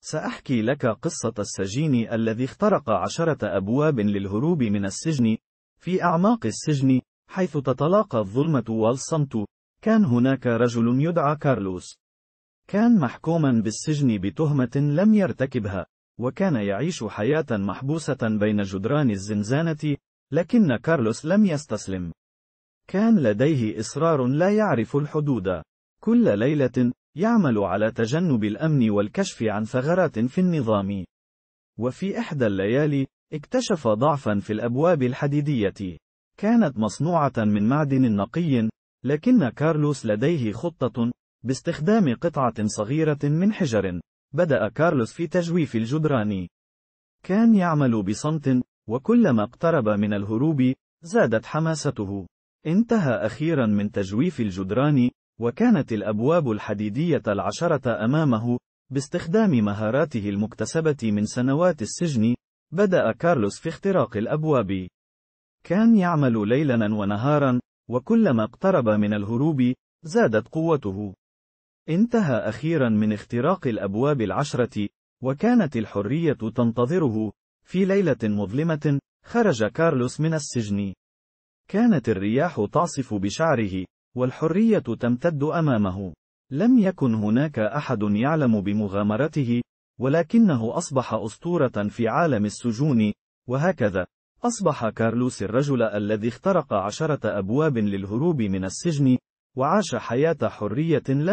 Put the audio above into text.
سأحكي لك قصة السجين الذي اخترق 10 أبواب للهروب من السجن. في أعماق السجن، حيث تتلاقى الظلمة والصمت، كان هناك رجل يدعى كارلوس. كان محكوما بالسجن بتهمة لم يرتكبها، وكان يعيش حياة محبوسة بين جدران الزنزانة، لكن كارلوس لم يستسلم. كان لديه إصرار لا يعرف الحدود. كل ليلة، يعمل على تجنب الأمن والكشف عن ثغرات في النظام. وفي إحدى الليالي، اكتشف ضعفا في الأبواب الحديدية. كانت مصنوعة من معدن نقي، لكن كارلوس لديه خطة. باستخدام قطعة صغيرة من حجر، بدأ كارلوس في تجويف الجدران. كان يعمل بصمت، وكلما اقترب من الهروب، زادت حماسته. انتهى أخيرا من تجويف الجدران، وكانت الأبواب الحديدية 10 أمامه. باستخدام مهاراته المكتسبة من سنوات السجن، بدأ كارلوس في اختراق الأبواب. كان يعمل ليلا ونهارا، وكلما اقترب من الهروب، زادت قوته. انتهى أخيرا من اختراق الأبواب 10، وكانت الحرية تنتظره. في ليلة مظلمة، خرج كارلوس من السجن. كانت الرياح تعصف بشعره، والحرية تمتد أمامه. لم يكن هناك أحد يعلم بمغامرته، ولكنه أصبح أسطورة في عالم السجون. وهكذا، أصبح كارلوس الرجل الذي اخترق 10 أبواب للهروب من السجن، وعاش حياة حرية لا